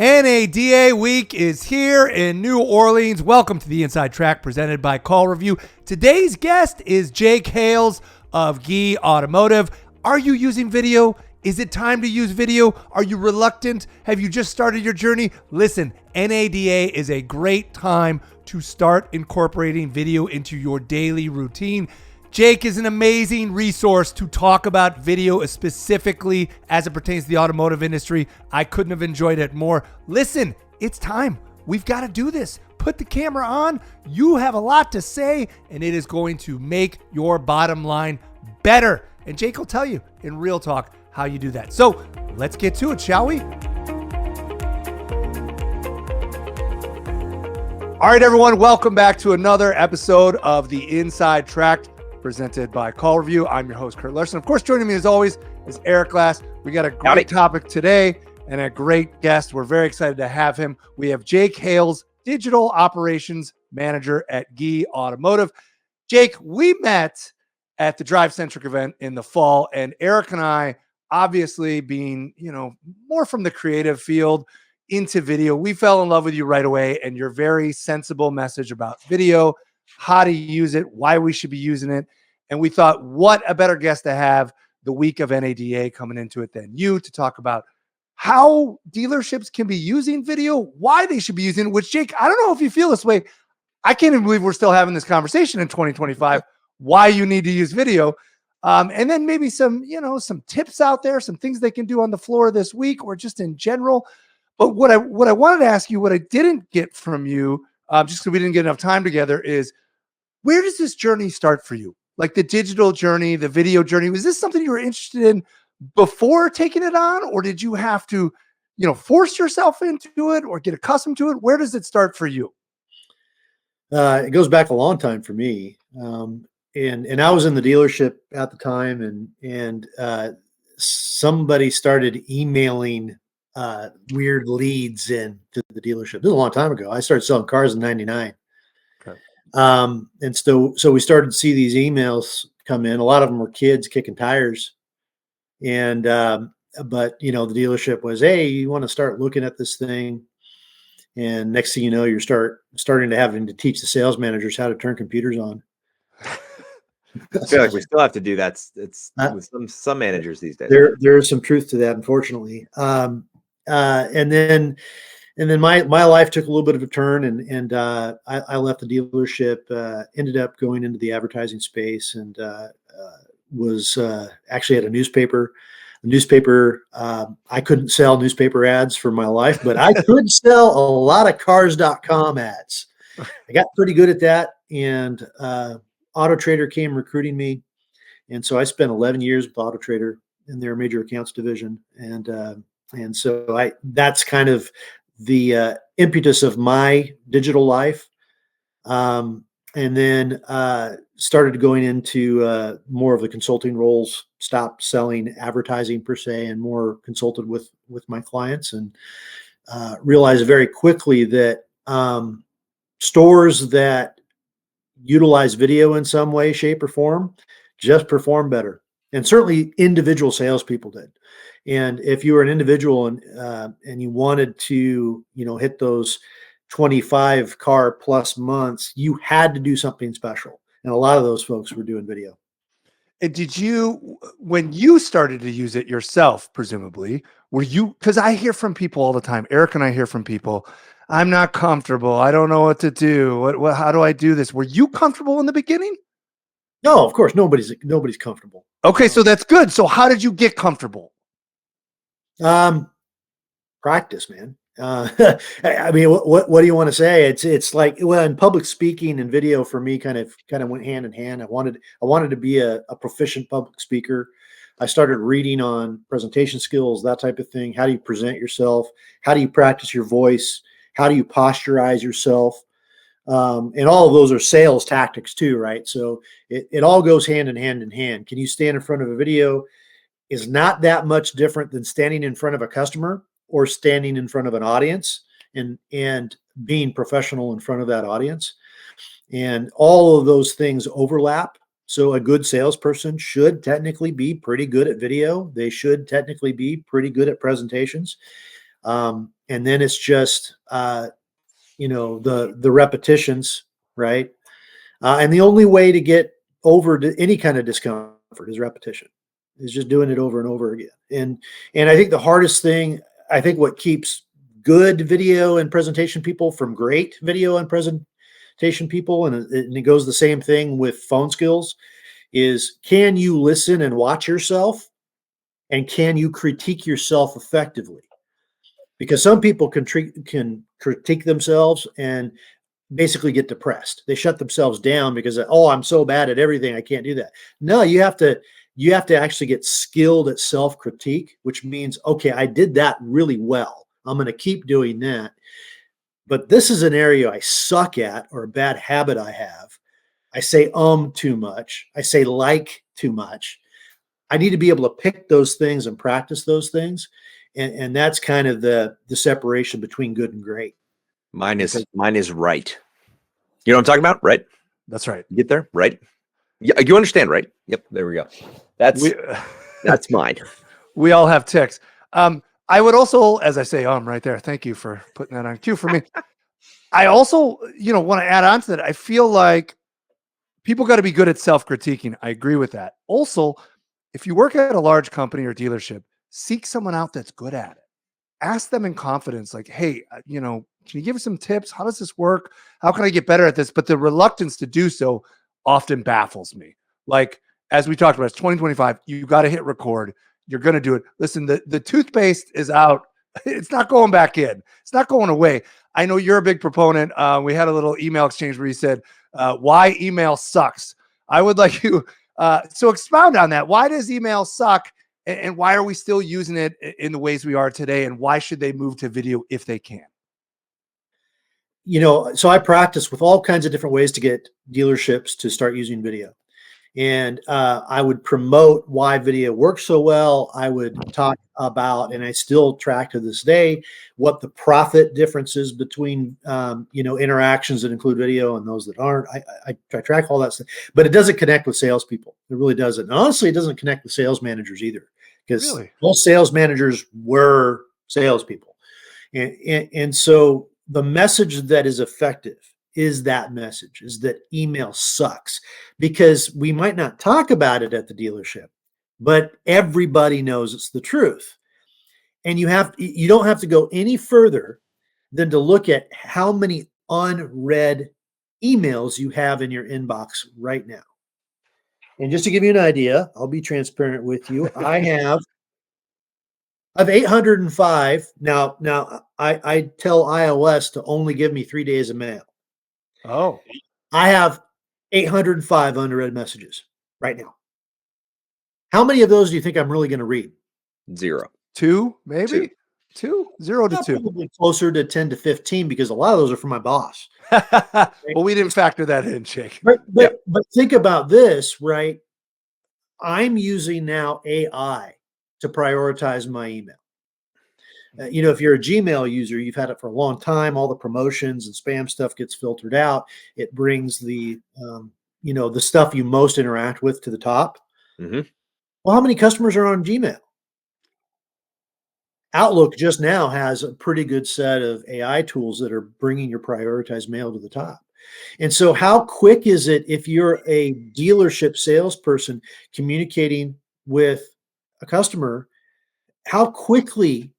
NADA week is here in New Orleans. Welcome to the Inside Track presented by CallRevu. Today's guest is Jake Hales of Gee Automotive. Are you using video? Is it time to use video? Are you reluctant? Have you just started your journey? Listen, NADA is a great time to start incorporating video into your daily routine. Jake is an amazing resource to talk about video, specifically as it pertains to the automotive industry. I couldn't have enjoyed it more. Listen, it's time. We've got to do this. Put the camera on. You have a lot to say, and it is going to make your bottom line better. And Jake will tell you in real talk how you do that. So let's get to it, shall we? All right, everyone. Welcome back to another episode of the Inside Track presented by CallRevu. I'm your host, Kurt Larson. Of course, joining me as always is Eric Glass. We got a great topic today and a great guest. We're very excited to have him. We have Jake Hales, Digital Operations Manager at Gee Automotive. Jake, we met at the Drive Centric event in the fall, and Eric and I, obviously being, more from the creative field into video, we fell in love with you right away and your very sensible message about video, how to use it, why we should be using it. And we thought, what a better guest to have the week of NADA coming into it than you to talk about how dealerships can be using video, why they should be using it, which, Jake, I don't know if you feel this way. I can't even believe we're still having this conversation in 2025, why you need to use video. And then maybe some tips out there, some things they can do on the floor this week or just in general. But what I wanted to ask you, what I didn't get from you, just because we didn't get enough time together, is where does this journey start for you? Like the digital journey, the video journey, was this something you were interested in before taking it on? Or did you have to, force yourself into it or get accustomed to it? Where does it start for you? It goes back a long time for me. And I was in the dealership at the time and somebody started emailing weird leads in to the dealership. This was a long time ago. I started selling cars in 99. Okay. And so we started to see these emails come in. A lot of them were kids kicking tires. And, but the dealership was, hey, you want to start looking at this thing. And next thing you know, you're starting to having to teach the sales managers how to turn computers on. I feel like we still have to do that. It's with some managers these days. There is some truth to that, unfortunately. And then my life took a little bit of a turn, and I left the dealership. Ended up going into the advertising space, and was actually at a newspaper. I couldn't sell newspaper ads for my life, but I could sell a lot of cars.com ads. I got pretty good at that, and Auto Trader came recruiting me. And so I spent 11 years with Auto Trader in their major accounts division. And so that's kind of the impetus of my digital life. And then started going into more of the consulting roles, stopped selling advertising per se, and more consulted with my clients, and realized very quickly that stores that utilize video in some way, shape, or form just perform better. And certainly individual salespeople did. And if you were an individual and you wanted to, hit those 25 car plus months, you had to do something special. And a lot of those folks were doing video. And did you, when you started to use it yourself, presumably, because I hear from people all the time, Eric and I hear from people, I'm not comfortable. I don't know what to do. How do I do this? Were you comfortable in the beginning? No, of course, nobody's comfortable. Okay, so that's good. So how did you get comfortable? Practice, man. I mean, what do you want to say? It's like, well, in public speaking and video for me kind of went hand in hand. I wanted to be a proficient public speaker. I started reading on presentation skills, that type of thing. How do you present yourself? How do you practice your voice? How do you posturize yourself? And all of those are sales tactics too, right? So it all goes hand in hand. Can you stand in front of a video? Is not that much different than standing in front of a customer or standing in front of an audience and being professional in front of that audience. And all of those things overlap. So a good salesperson should technically be pretty good at video. They should technically be pretty good at presentations. And then it's just, the repetitions, right? And the only way to get over any kind of discomfort is repetition, is just doing it over and over again. And I think the hardest thing, I think what keeps good video and presentation people from great video and presentation people, and it goes the same thing with phone skills, is can you listen and watch yourself, and can you critique yourself effectively? Because some people can critique themselves and basically get depressed. They shut themselves down because, oh, I'm so bad at everything, I can't do that. No, you have to actually get skilled at self-critique, which means, okay, I did that really well, I'm going to keep doing that. But this is an area I suck at, or a bad habit I have. I say too much. I say like too much. I need to be able to pick those things and practice those things. And that's kind of the separation between good and great. Mine is right. You know what I'm talking about? Right. That's right. Get there. Right. Yeah. You understand, right? Yep. There we go. That's mine. We all have ticks. I would also, as I say, right there. Thank you for putting that on cue for me. I also, want to add on to that. I feel like people got to be good at self-critiquing. I agree with that. Also, if you work at a large company or dealership, seek someone out that's good at it. Ask them in confidence, like, hey, can you give us some tips? How does this work? How can I get better at this? But the reluctance to do so often baffles me. Like, as we talked about, it's 2025. You got to hit record. You're going to do it. Listen, the toothpaste is out. It's not going back in. It's not going away. I know you're a big proponent. We had a little email exchange where you said, why email sucks. I would like you, so expound on that. Why does email suck? And why are we still using it in the ways we are today? And why should they move to video if they can? So I practice with all kinds of different ways to get dealerships to start using video. And I would promote why video works so well. I would talk about, and I still track to this day, what the profit differences between, interactions that include video and those that aren't. I track all that stuff, but it doesn't connect with salespeople. It really doesn't. And honestly, it doesn't connect with sales managers either, because most sales managers were salespeople. And so the message that is effective is that message, is that email sucks, because we might not talk about it at the dealership, but everybody knows it's the truth. And you don't have to go any further than to look at how many unread emails you have in your inbox right now. And just to give you an idea, I'll be transparent with you. I have 805. Now I tell iOS to only give me 3 days of mail. Oh, I have 805 unread messages right now. How many of those do you think I'm really going to read? 0. 2, maybe 2, 0 to 2. Probably closer to 10 to 15, because a lot of those are from my boss. Well, we didn't factor that in, Jake. But think about this, right? I'm using now AI to prioritize my email. If you're a Gmail user, you've had it for a long time. All the promotions and spam stuff gets filtered out. It brings the stuff you most interact with to the top. Mm-hmm. Well, how many customers are on Gmail? Outlook just now has a pretty good set of AI tools that are bringing your prioritized mail to the top. And so how quick is it, if you're a dealership salesperson communicating with a customer, how quickly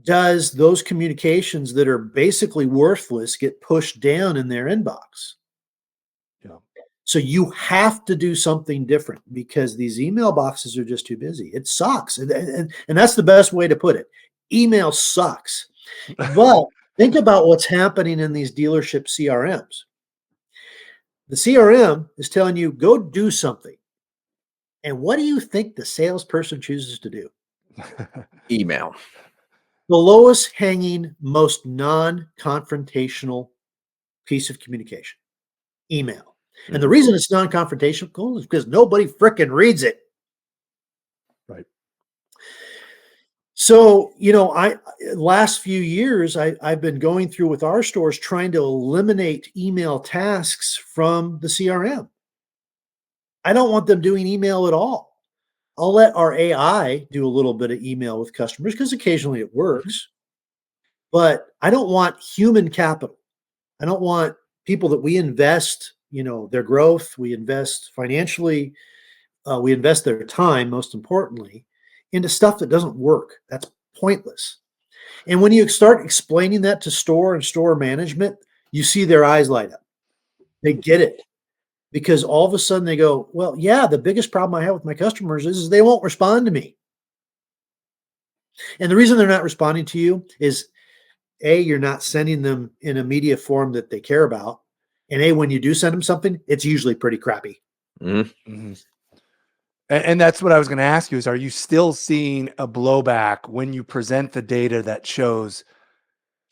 does those communications that are basically worthless get pushed down in their inbox? Yeah. So you have to do something different, because these email boxes are just too busy. It sucks. And that's the best way to put it. Email sucks. But think about what's happening in these dealership CRMs. The CRM is telling you, go do something. And what do you think the salesperson chooses to do? Email. The lowest hanging, most non-confrontational piece of communication, email. Mm-hmm. And the reason it's non-confrontational is because nobody frickin' reads it. Right. So, last few years, I've been going through with our stores trying to eliminate email tasks from the CRM. I don't want them doing email at all. I'll let our AI do a little bit of email with customers, because occasionally it works. but I don't want human capital. I don't want people that we invest, their growth, we invest financially, we invest their time, most importantly, into stuff that doesn't work. That's pointless. And when you start explaining that to store and store management, you see their eyes light up. They get it, because all of a sudden they go, well, yeah, the biggest problem I have with my customers is they won't respond to me. And the reason they're not responding to you is A, you're not sending them in a media form that they care about. And A, when you do send them something, it's usually pretty crappy. Mm-hmm. Mm-hmm. And that's what I was going to ask you is, are you still seeing a blowback when you present the data that shows,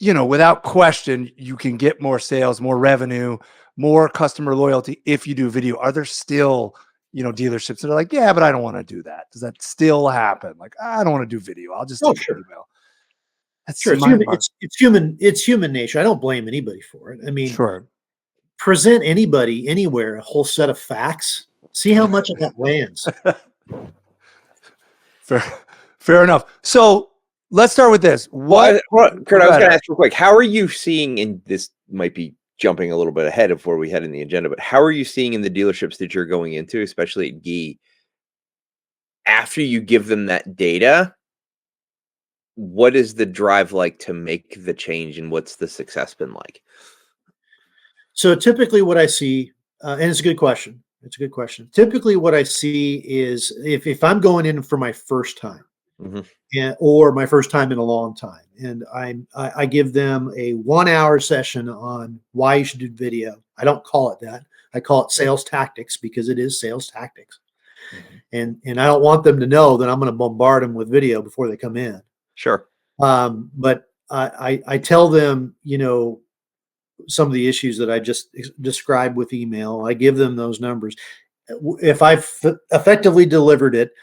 without question, you can get more sales, more revenue, more customer loyalty if you do video? Are there still, dealerships that are like, yeah, but I don't want to do that? Does that still happen? Like, I don't want to do video. I'll just do email. That's sure. It's human nature. I don't blame anybody for it. I mean, sure. Present anybody anywhere a whole set of facts. See how much of that lands. Fair enough. So let's start with this. Kurt, I was going to ask real quick, how are you seeing, and this might be jumping a little bit ahead of where we had in the agenda, but how are you seeing in the dealerships that you're going into, especially at Gee, after you give them that data, what is the drive like to make the change, and what's the success been like? So typically what I see, and it's a good question. It's a good question. Typically what I see is if I'm going in for my first time, or my first time in a long time, and I give them a 1 hour session on why you should do video. I don't call it that. I call it sales tactics, because it is sales tactics. And I don't want them to know that I'm going to bombard them with video before they come in. Sure. But I tell them, some of the issues that I just described with email. I give them those numbers. If I've effectively delivered it,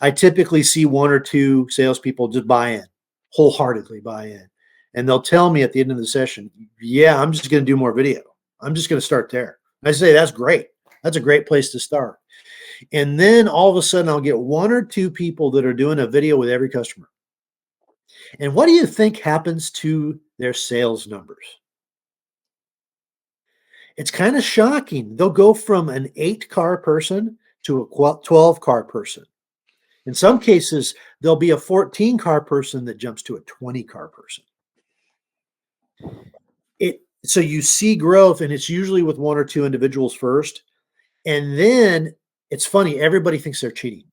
I typically see 1 or 2 salespeople just wholeheartedly buy in. And they'll tell me at the end of the session, yeah, I'm just going to do more video. I'm just going to start there. I say, that's great. That's a great place to start. And then all of a sudden I'll get 1 or 2 people that are doing a video with every customer. And what do you think happens to their sales numbers? It's kind of shocking. They'll go from an 8-car person to a 12-car person. In some cases, there'll be a 14-car person that jumps to a 20-car person. So you see growth, and it's usually with 1 or 2 individuals first. And then it's funny, everybody thinks they're cheating.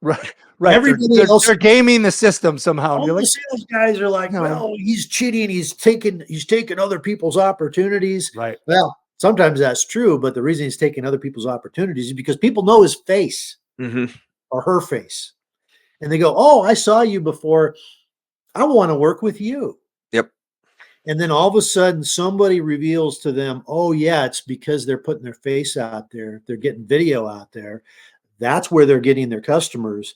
Right. Everybody else, they're gaming the system somehow. All the sales guys are like, well, he's cheating. He's taking other people's opportunities. Right. Well, sometimes that's true, but the reason he's taking other people's opportunities is because people know his face or her face. And they go, oh, I saw you before. I want to work with you. Yep. And then all of a sudden somebody reveals to them, oh yeah, it's because they're putting their face out there. They're getting video out there. That's where they're getting their customers.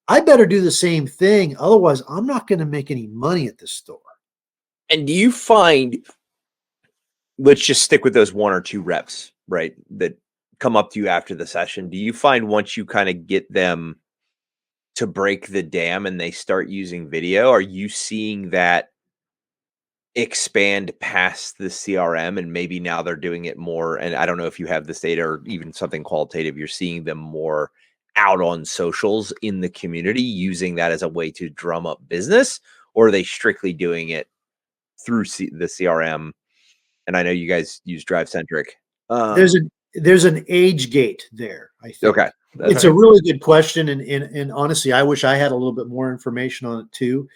I better do the same thing. Otherwise, I'm not going to make any money at this store. And do you find, let's just stick with those 1 or 2 reps, right, that come up to you after the session. Do you find once you kind of get them to break the dam and they start using video, are you seeing that expand past the CRM, and maybe now they're doing it more? And I don't know if you have this data or even something qualitative, you're seeing them more out on socials in the community using that as a way to drum up business, or are they strictly doing it through the CRM? And I know you guys use DriveCentric. There's an age gate there, I think. Okay. It's a really good question. And honestly, I wish I had a little bit more information on it too.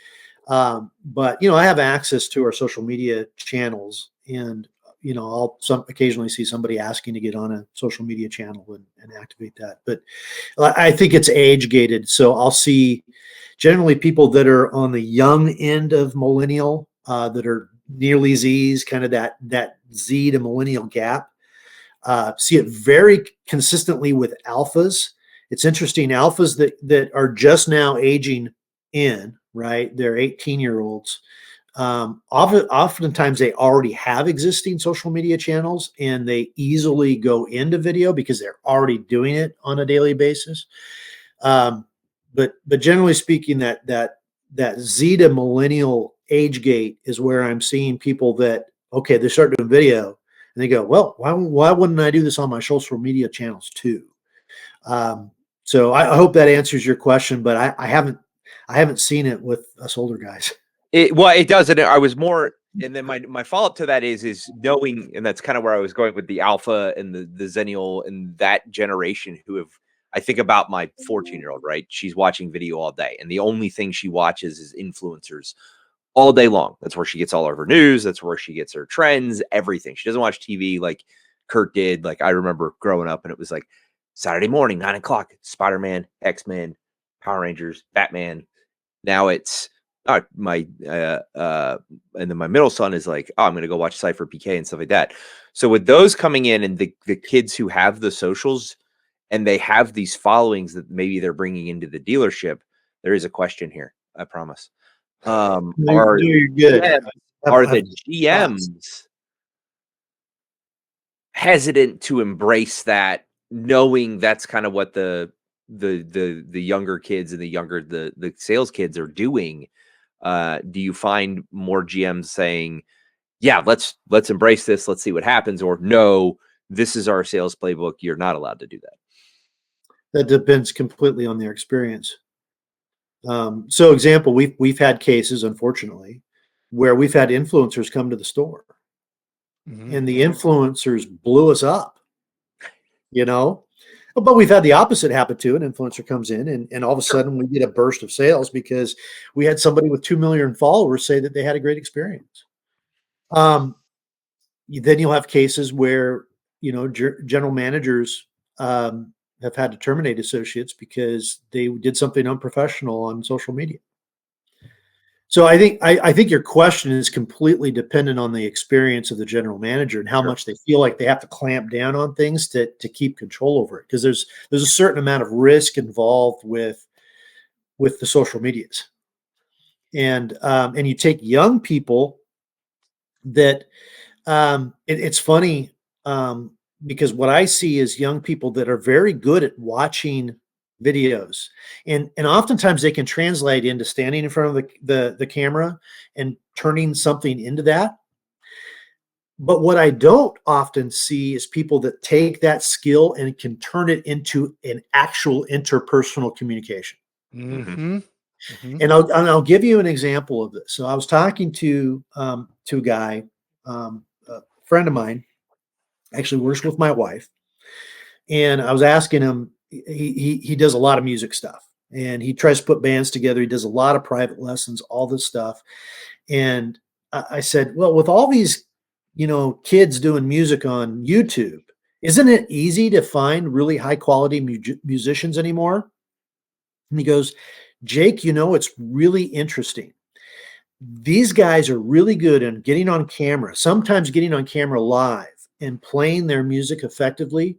But I have access to our social media channels, and I'll occasionally see somebody asking to get on a social media channel and activate that. But I think it's age gated. So I'll see generally people that are on the young end of millennial, that are nearly Z's, kind of that Z to millennial gap. See it very consistently with alphas. It's interesting. Alphas that are just now aging in, right? They're 18-year-olds. Oftentimes they already have existing social media channels, and they easily go into video because they're already doing it on a daily basis. But generally speaking, that Z to millennial age gate is where I'm seeing people that, okay, they start doing video and they go, well, why wouldn't I do this on my social media channels too? So I hope that answers your question, but I haven't seen it with us older guys. It does. And I was more, and then my follow-up to that is knowing, and that's kind of where I was going with the alpha and the Zennial and that generation who have, I think about my 14-year-old, right? She's watching video all day, and the only thing she watches is influencers all day long. That's where she gets all of her news. That's where she gets her trends, everything. She doesn't watch TV like Kurt did. Like I remember growing up and it was like Saturday morning, 9 o'clock, Spider-Man, X-Men, Power Rangers, Batman. Now it's and then my middle son is like, oh, I'm going to go watch Cypher PK and stuff like that. So with those coming in and the kids who have the socials and they have these followings that maybe they're bringing into the dealership, there is a question here. I promise. Are good. Are the GMs hesitant to embrace that, knowing that's kind of what the younger kids and the sales kids are doing? Do you find more GMs saying, yeah, let's embrace this, let's see what happens, or no, this is our sales playbook, you're not allowed to do that? That depends completely on their experience. So example, we've had cases, unfortunately, where we've had influencers come to the store and the influencers blew us up, but we've had the opposite happen too. An influencer comes in and all of a sudden we get a burst of sales because we had somebody with 2 million followers say that they had a great experience. Then you'll have cases where, general managers, have had to terminate associates because they did something unprofessional on social media. So I think your question is completely dependent on the experience of the general manager and how much they feel like they have to clamp down on things to keep control over it. Because there's a certain amount of risk involved with the social medias. And you take young people that it's funny, because what I see is young people that are very good at watching videos, and oftentimes they can translate into standing in front of the camera and turning something into that. But what I don't often see is people that take that skill and can turn it into an actual interpersonal communication. Mm-hmm. Mm-hmm. And I'll give you an example of this. So I was talking to a guy, a friend of mine, actually works with my wife, and I was asking him. He does a lot of music stuff, and he tries to put bands together. He does a lot of private lessons, all this stuff. And I said, well, with all these, kids doing music on YouTube, isn't it easy to find really high quality musicians anymore? And he goes, Jake, it's really interesting. These guys are really good at getting on camera, sometimes getting on camera live and playing their music effectively.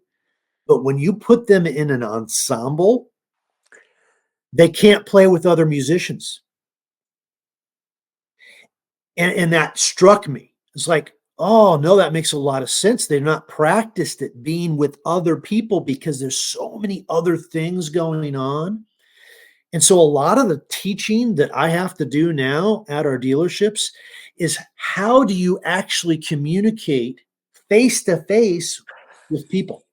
But when you put them in an ensemble, they can't play with other musicians. And that struck me. It's like, oh, no, that makes a lot of sense. They're not practiced at being with other people because there's so many other things going on. And so a lot of the teaching that I have to do now at our dealerships is how do you actually communicate face-to-face with people?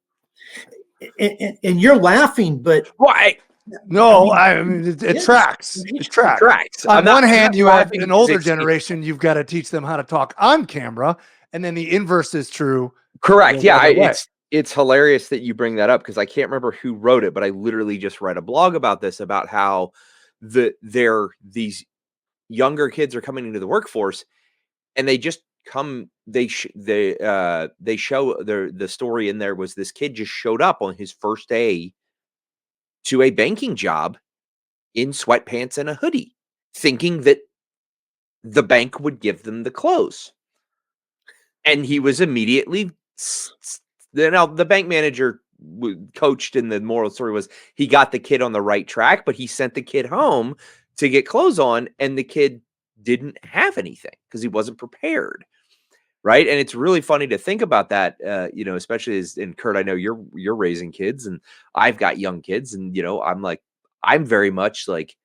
And you're laughing, but why? No, I mean it tracks. It tracks. On one hand, you have an older generation. You've got to teach them how to talk on camera, and then the inverse is true. Correct. Yeah, it's hilarious that you bring that up because I can't remember who wrote it, but I literally just read a blog about this, about how these younger kids are coming into the workforce, and they just come. They show the story in there was this kid just showed up on his first day to a banking job in sweatpants and a hoodie, thinking that the bank would give them the clothes. And he was immediately, now the bank manager coached, and the moral story was he got the kid on the right track, but he sent the kid home to get clothes on, and the kid didn't have anything because he wasn't prepared. Right. And it's really funny to think about that, especially and Kurt, I know you're raising kids and I've got young kids, and, I'm very much like,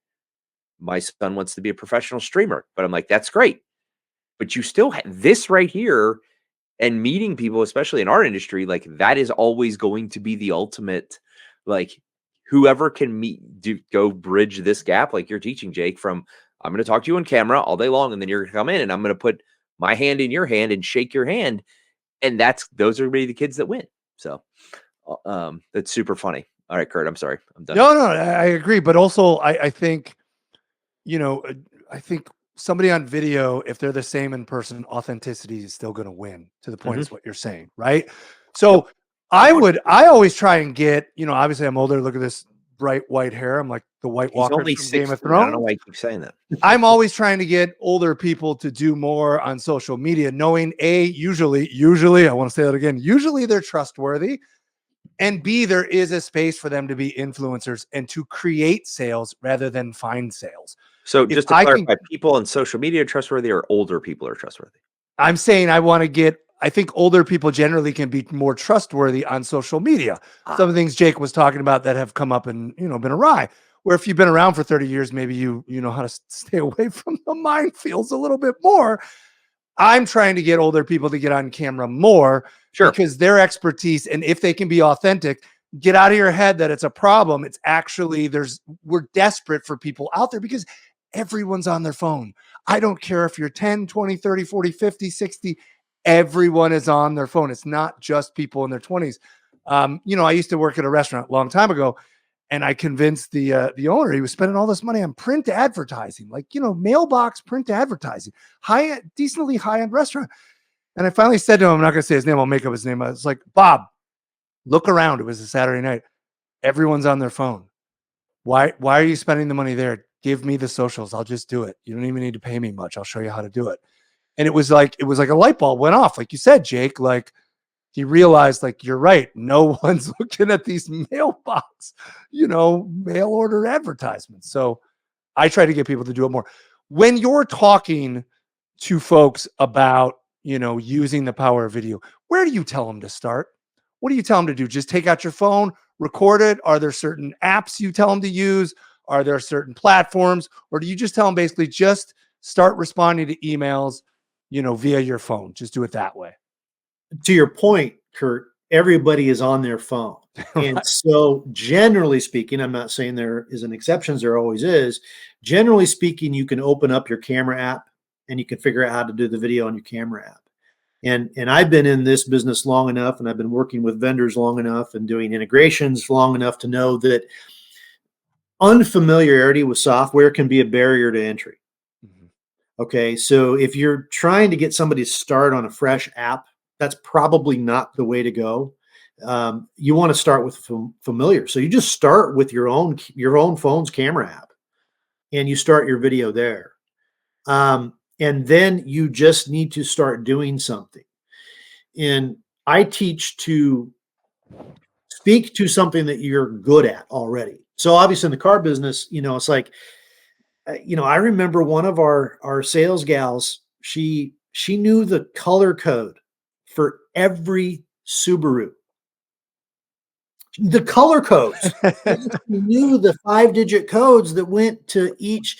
my son wants to be a professional streamer. But I'm like, that's great. But you still have this right here, and meeting people, especially in our industry, like that is always going to be the ultimate, like whoever can go bridge this gap, like you're teaching, Jake, from I'm going to talk to you on camera all day long, and then you're going to come in and I'm going to put my hand in your hand and shake your hand. And those are really the kids that win. So that's super funny. All right, Kurt, I'm sorry. I'm done. No, I agree. But also I think, I think somebody on video, if they're the same in person, authenticity is still going to win, to the point is what you're saying. Right. So I always try and get, obviously I'm older. Look at this bright white hair. I'm like the White Walker from Game of Thrones. I don't know why you keep saying that. I'm always trying to get older people to do more on social media, knowing usually, I want to say that again, usually they're trustworthy. And B, there is a space for them to be influencers and to create sales rather than find sales. So just to clarify, people on social media are trustworthy, or older people are trustworthy? I'm saying I think older people generally can be more trustworthy on social media. Some of the things Jake was talking about that have come up and, been awry, where if you've been around for 30 years, maybe you know how to stay away from the minefields a little bit more. I'm trying to get older people to get on camera more, because their expertise, and if they can be authentic, get out of your head that it's a problem. It's actually, we're desperate for people out there because everyone's on their phone. I don't care if you're 10, 20, 30, 40, 50, 60, everyone is on their phone. It's not just people in their 20s. I used to work at a restaurant a long time ago, and I convinced the owner, he was spending all this money on print advertising, like, mailbox print advertising, decently high-end restaurant. And I finally said to him, I'm not going to say his name, I'll make up his name. I was like, Bob, look around. It was a Saturday night. Everyone's on their phone. Why are you spending the money there? Give me the socials. I'll just do it. You don't even need to pay me much. I'll show you how to do it. And it was like a light bulb went off. Like you said, Jake, like he realized, like, you're right. No one's looking at these mailbox, mail order advertisements. So I try to get people to do it more. When you're talking to folks about, using the power of video, where do you tell them to start? What do you tell them to do? Just take out your phone, record it? Are there certain apps you tell them to use? Are there certain platforms? Or do you just tell them basically just start responding to emails, via your phone? Just do it that way. To your point, Kurt, everybody is on their phone. And so generally speaking, I'm not saying there isn't exceptions, there always is. Generally speaking, you can open up your camera app and you can figure out how to do the video on your camera app. And I've been in this business long enough, and I've been working with vendors long enough and doing integrations long enough to know that unfamiliarity with software can be a barrier to entry. Okay, so if you're trying to get somebody to start on a fresh app, that's probably not the way to go. You want to start with familiar. So you just start with your own phone's camera app, and you start your video there. And then you just need to start doing something. And I teach to speak to something that you're good at already. So obviously in the car business, it's like, I remember one of our sales gals, she knew the color code for every Subaru. The color codes. She knew the 5-digit codes that went to each.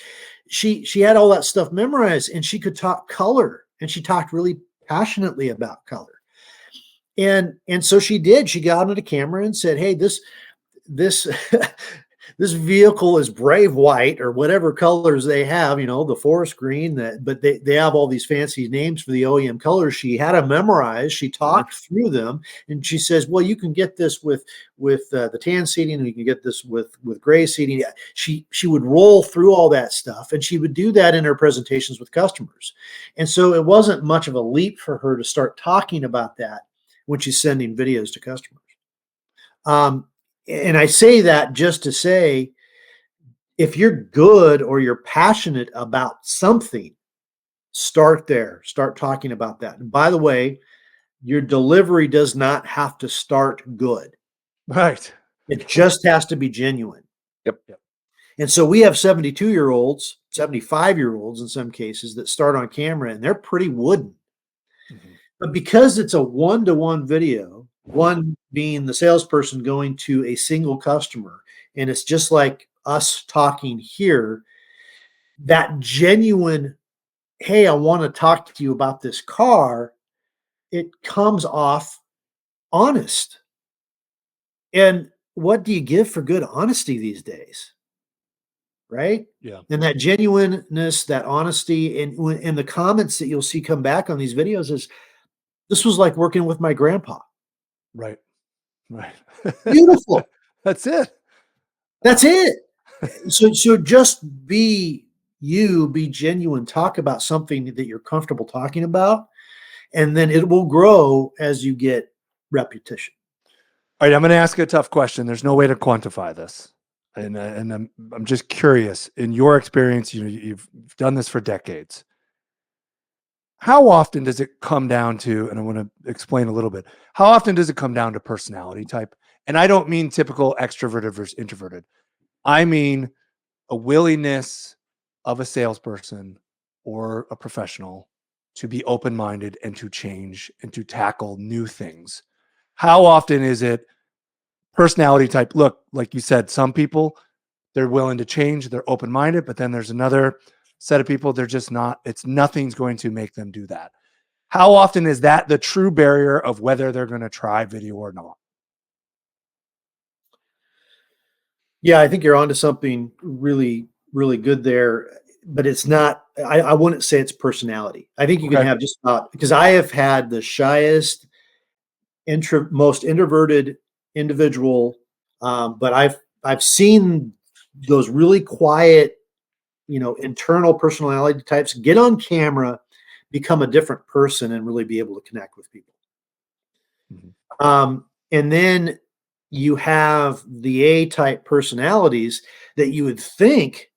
She had all that stuff memorized, and she could talk color, and she talked really passionately about color. And so she did. She got on the camera and said, "Hey, this this vehicle is brave white," or whatever colors they have, the forest green, but they have all these fancy names for the OEM colors. She had them memorized. She talked through them, and she says, well, you can get this with the tan seating, and you can get this with gray seating. She would roll through all that stuff, and she would do that in her presentations with customers. And so it wasn't much of a leap for her to start talking about that when she's sending videos to customers. And I say that just to say, if you're good or you're passionate about something, start there. Start talking about that. And by the way, your delivery does not have to start good. Right. It just has to be genuine. Yep. And so we have 72-year-olds, 75-year-olds in some cases that start on camera, and they're pretty wooden. But because it's a one-to-one video, one being the salesperson going to a single customer, and it's just like us talking here, that genuine, hey, I want to talk to you about this car, it comes off honest. And what do you give for good honesty these days? Right? Yeah. And that genuineness, that honesty, and the comments that you'll see come back on these videos is, this was like working with my grandpa. Right. Right. Beautiful. That's it. That's it. So just be you, be genuine, talk about something that you're comfortable talking about, and then it will grow as you get repetition. All right, I'm going to ask you a tough question. There's no way to quantify this, and I'm just curious. In your experience, you've done this for decades. How often does it come down to? And I want to explain a little bit. How often does it come down to personality type? And I don't mean typical extroverted versus introverted. I mean a willingness of a salesperson or a professional to be open-minded and to change and to tackle new things. How often is it personality type? Look, like you said, some people, they're willing to change, they're open-minded, but then there's another set of people, they're just not, nothing's going to make them do that. How often is that the true barrier of whether they're going to try video or not? Yeah, I think you're onto something really, really good there. But it's not, I wouldn't say it's personality. I think you can Okay. have just because I have had the shyest, most introverted individual, but I've seen those really quiet, internal personality types get on camera, become a different person, and really be able to connect with people. And then you have the A-type personalities that you would think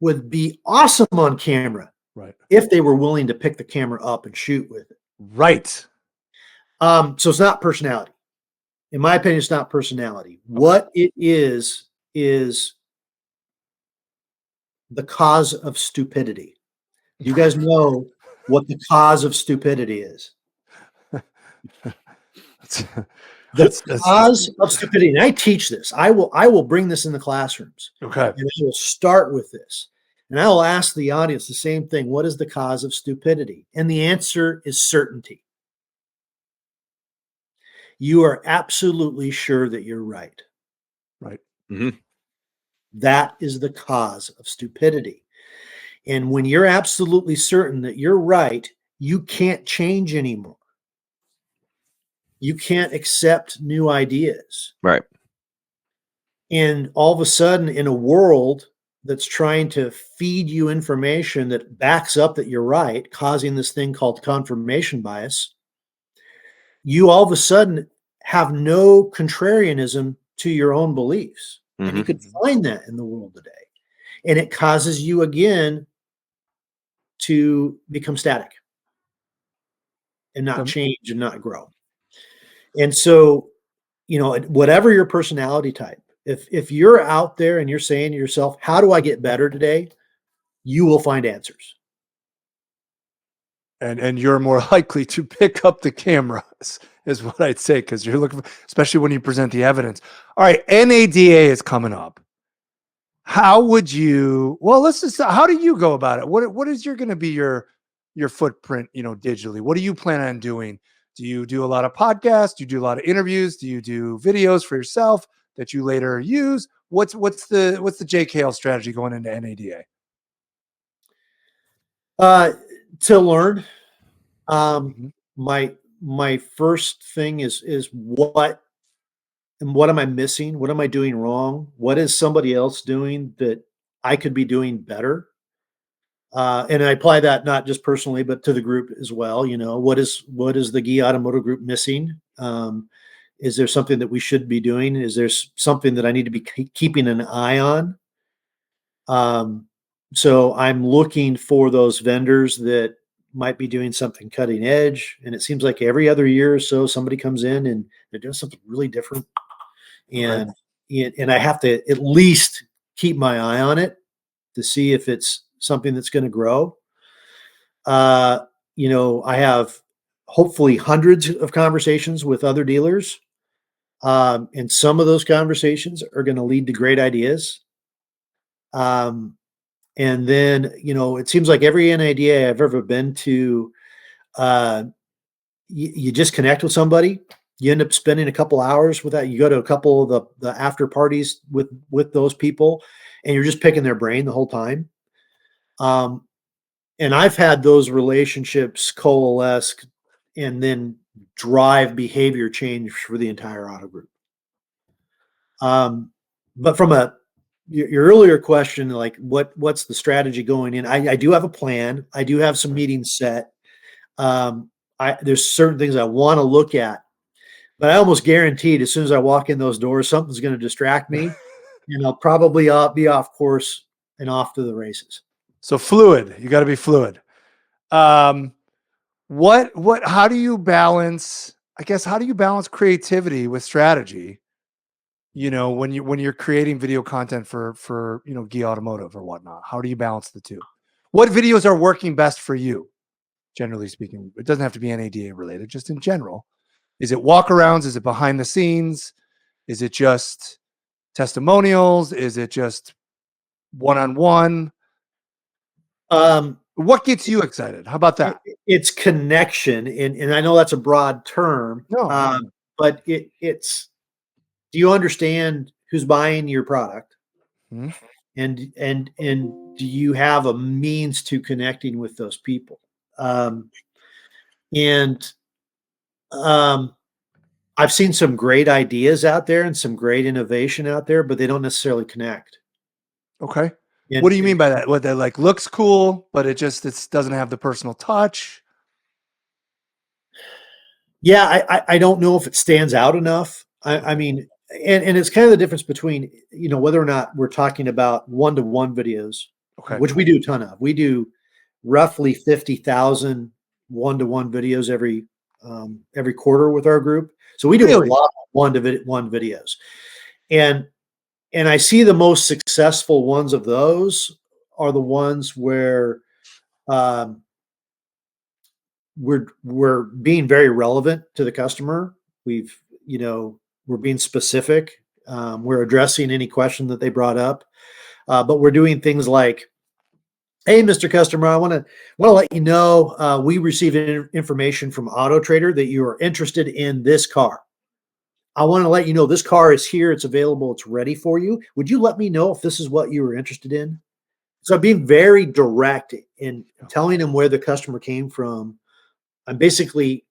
would be awesome on camera, Right. if they were willing to pick the camera up and shoot with it. Right. So it's not personality. In my opinion, it's not personality. Okay. What it is the cause of stupidity. You guys know what the cause of stupidity is? The cause of stupidity. And I teach this. I will bring this in the classrooms. Okay. And I will start with this. And I will ask the audience the same thing. What is the cause of stupidity? And the answer is certainty. You are absolutely sure that you're right. Right. Mm-hmm. That is the cause of stupidity. And when you're absolutely certain that you're right, you can't change anymore. You can't accept new ideas. Right. And all of a sudden, in a world that's trying to feed you information that backs up that you're right, causing this thing called confirmation bias, you all of a sudden have no contrarianism to your own beliefs. Mm-hmm. And you could find that in the world today. And it causes you again to become static and not change and not grow. And so, whatever your personality type, if you're out there and you're saying to yourself, how do I get better today? You will find answers. And you're more likely to pick up the camera is what I'd say, because you're looking for, especially when you present the evidence. All right, NADA is coming up. How would you, how do you go about it? What is going to be your footprint, digitally? What do you plan on doing? Do you do a lot of podcasts? Do you do a lot of interviews? Do you do videos for yourself that you later use? What's the Jake Hales strategy going into NADA? To learn. My first thing is what am I missing? What am I doing wrong? What is somebody else doing that I could be doing better? And I apply that not just personally, but to the group as well. What is the Gee Automotive group missing? Is there something that we should be doing? Is there something that I need to be keeping an eye on? So I'm looking for those vendors that might be doing something cutting edge. And it seems like every other year or so, somebody comes in and they're doing something really different. And I have to at least keep my eye on it to see if it's something that's going to grow. I have hopefully hundreds of conversations with other dealers. And some of those conversations are going to lead to great ideas. And then, it seems like every NADA I've ever been to, you just connect with somebody. You end up spending a couple hours with that. You go to a couple of the after parties with those people, and you're just picking their brain the whole time. And I've had those relationships coalesce and then drive behavior change for the entire auto group. But from your earlier question, like what's the strategy going in? I do have a plan. I do have some meetings set. There's certain things I want to look at, but I almost guaranteed as soon as I walk in those doors, something's going to distract me, and I'll probably be off course and off to the races. So fluid, you got to be fluid. How do you balance, I guess, how do you balance creativity with strategy? When you're creating video content for Gee Automotive or whatnot, how do you balance the two? What videos are working best for you? Generally speaking, it doesn't have to be NADA related, just in general. Is it walkarounds? Is it behind the scenes? Is it just testimonials? Is it just one-on-one? What gets you excited? How about that? It's connection. And I know that's a broad term, No. but it's, do you understand who's buying your product? Hmm. And do you have a means to connecting with those people? I've seen some great ideas out there and some great innovation out there, but they don't necessarily connect. Okay. And, What do you mean by that? What, that like looks cool, but it doesn't have the personal touch? Yeah, I don't know if it stands out enough. I mean, and it's kind of the difference between, whether or not we're talking about one-to-one videos, Okay. which we do a ton of. We do roughly 50,000 one-to-one videos every quarter with our group. So we do Really? a lot of one-to-one videos. And I see the most successful ones of those are the ones where we're being very relevant to the customer. We're being specific. We're addressing any question that they brought up, but we're doing things like, "Hey, Mr. Customer, I want to let you know we received information from Auto Trader that you are interested in this car. I want to let you know this car is here. It's available. It's ready for you. Would you let me know if this is what you were interested in?" So being very direct in telling them where the customer came from. I'm basically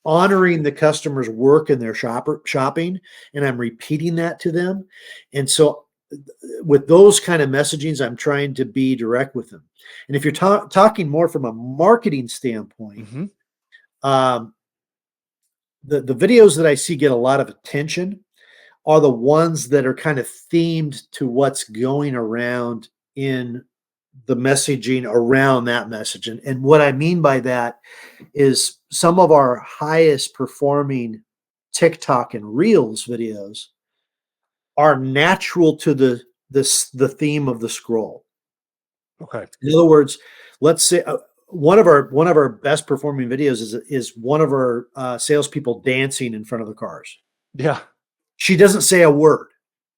honoring the customer's work and their shopping, and I'm repeating that to them. And so with those kind of messagings, I'm trying to be direct with them. And if you're talking more from a marketing standpoint, the videos that I see get a lot of attention are the ones that are kind of themed to what's going around in the messaging around that message. And what I mean by that is some of our highest performing TikTok and Reels videos are natural to the theme of the scroll. Okay. In other words, let's say one of our best performing videos is one of our salespeople dancing in front of the cars. Yeah. She doesn't say a word.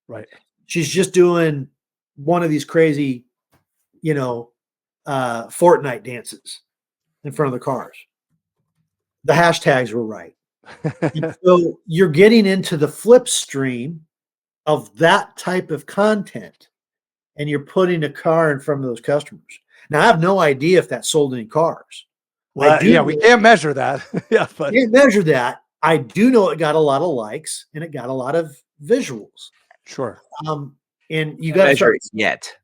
Right. She's just doing one of these crazy, Fortnite dances in front of the cars. The hashtags were right. So you're getting into the flip stream of that type of content, and you're putting a car in front of those customers. Now, I have no idea if that sold any cars. Well, yeah, we can't measure that. Yeah, but can't measure that. I do know it got a lot of likes and it got a lot of visuals. Sure. And you got to measure start it yet.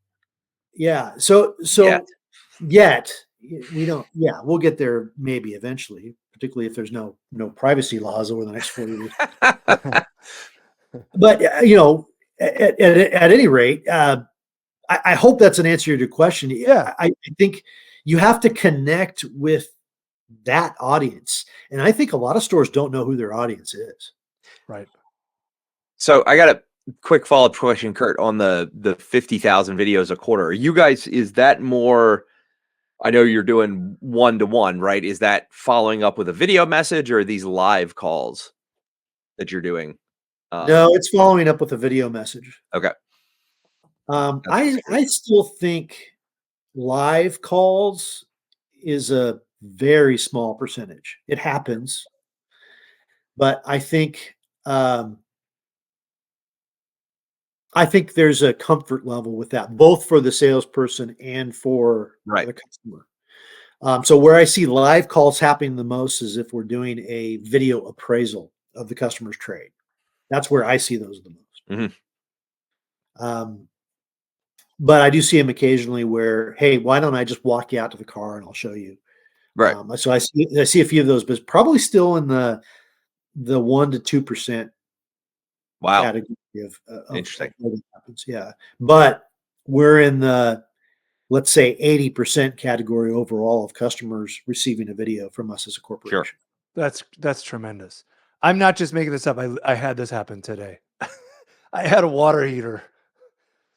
Yeah. So yet we don't. Yeah, we'll get there maybe eventually, particularly if there's no privacy laws over the next 40 years. But at any rate, I hope that's an answer to your question. Yeah, I think you have to connect with that audience, and I think a lot of stores don't know who their audience is. Right. So I got a quick follow-up question, Kurt, on the 50,000 videos a quarter. You guys, is that more? I know you're doing one-to-one, right? Is that following up with a video message, or are these live calls that you're doing? No, it's following up with a video message. Okay. I still think live calls is a very small percentage. It happens, but I think there's a comfort level with that, both for the salesperson and for Right. the customer. So where I see live calls happening the most is if we're doing a video appraisal of the customer's trade. That's where I see those the most. But I do see them occasionally where, hey, why don't I just walk you out to the car and I'll show you? Right. So I see a few of those, but probably still in the 1 to 2% Wow. category of Interesting. where that happens. Yeah, but we're in the, let's say, 80% category overall of customers receiving a video from us as a corporation. That's tremendous. I'm not just making this up. I had this happen today. I had a water heater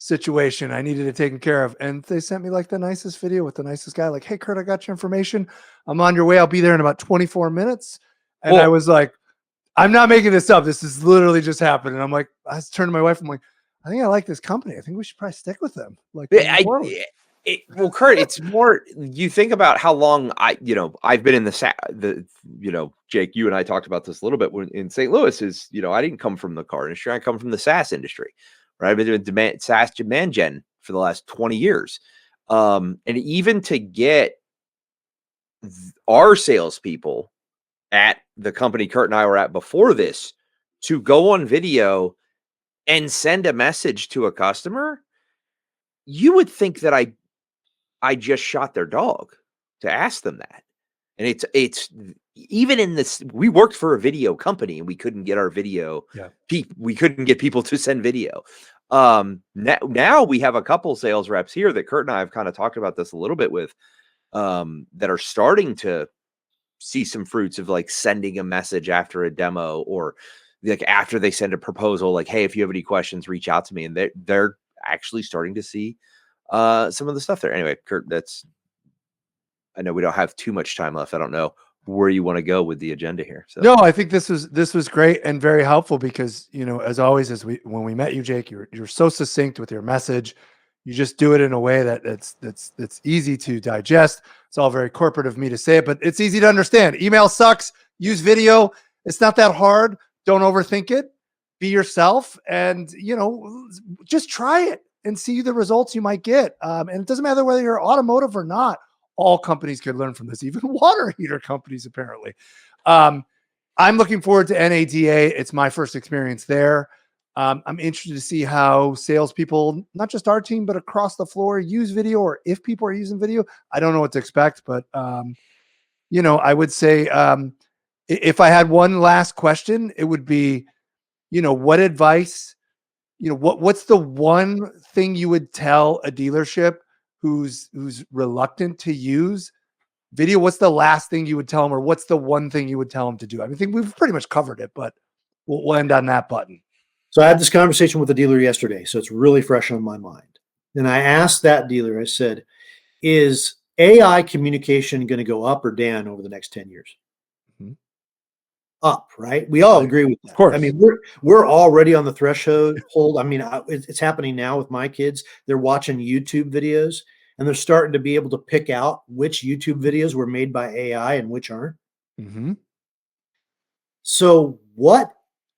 situation I needed it taken care of, and they sent me like the nicest video with the nicest guy. Like, hey, Kurt, I got your information. I'm on your way. I'll be there in about 24 minutes. And I was like, I'm not making this up. This is literally just happened. And I'm like, I was turning to my wife. I'm like, I think I like this company. I think we should probably stick with them. Like, well, Kurt, it's more, you think about how long I've been in Jake, you and I talked about this a little bit when in St. Louis is, I didn't come from the car industry. I come from the SaaS industry, right? I've been doing SaaS demand gen for the last 20 years. And even to get our salespeople at the company Kurt and I were at before this to go on video and send a message to a customer, you would think that I just shot their dog to ask them that. And it's even in this, we worked for a video company and we couldn't get our video. Yeah. We couldn't get people to send video. Now we have a couple sales reps here that Kurt and I have kind of talked about this a little bit with, that are starting to see some fruits of like sending a message after a demo, or like after they send a proposal, like, hey, if you have any questions, reach out to me. And they're actually starting to see some of the stuff there. Anyway, Kurt, I know we don't have too much time left. I don't know where you want to go with the agenda here. So no, I think this was great and very helpful because, as always, when we met you, Jake, you're so succinct with your message. You just do it in a way that's easy to digest. It's all very corporate of me to say it, but it's easy to understand. Email sucks. Use video. It's not that hard. Don't overthink it. Be yourself, and just try it and see the results you might get. And it doesn't matter whether you're automotive or not. All companies could learn from this, even water heater companies, apparently. I'm looking forward to NADA. It's my first experience there. I'm interested to see how salespeople, not just our team, but across the floor, use video, or if people are using video. I don't know what to expect, but, I would say if I had one last question, it would be, what advice, what's the one thing you would tell a dealership who's reluctant to use video? What's the last thing you would tell them, or what's the one thing you would tell them to do? I think we've pretty much covered it, but we'll end on that button. So I had this conversation with a dealer yesterday, so it's really fresh on my mind. And I asked that dealer, I said, is AI communication going to go up or down over the next 10 years? Mm-hmm. Up, right? We all agree with that. Of course. I mean, we're already on the threshold. I mean, it's happening now with my kids. They're watching YouTube videos, and they're starting to be able to pick out which YouTube videos were made by AI and which aren't. Mm-hmm. So what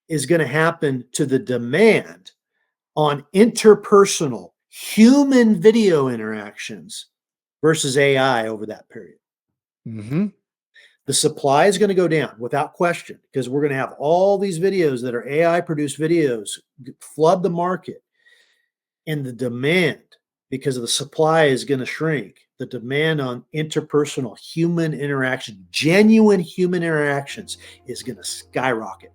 is going to happen to the demand on interpersonal human video interactions versus AI over that period? Mm-hmm. The supply is going to go down without question, because we're going to have all these videos that are AI produced videos flood the market, and the demand, because of the supply, is going to shrink. The demand on interpersonal human interaction, genuine human interactions, is going to skyrocket.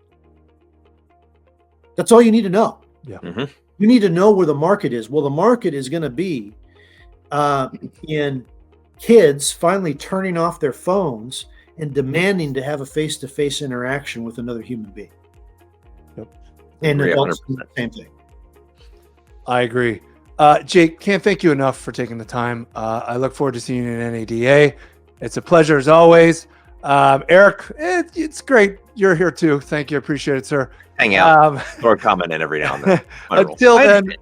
That's all you need to know. Yeah. Mm-hmm. You need to know where the market is. Well, the market is going to be in kids finally turning off their phones and demanding to have a face-to-face interaction with another human being. Yep. And adults do 100%. the same thing. I agree. Jake, can't thank you enough for taking the time. I look forward to seeing you in NADA. It's a pleasure as always. Eric, it's great you're here too. Thank you. Appreciate it, sir. Hang out or comment in every now and then. Until then,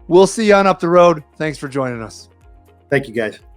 we'll see you on up the road. Thanks for joining us. Thank you, guys.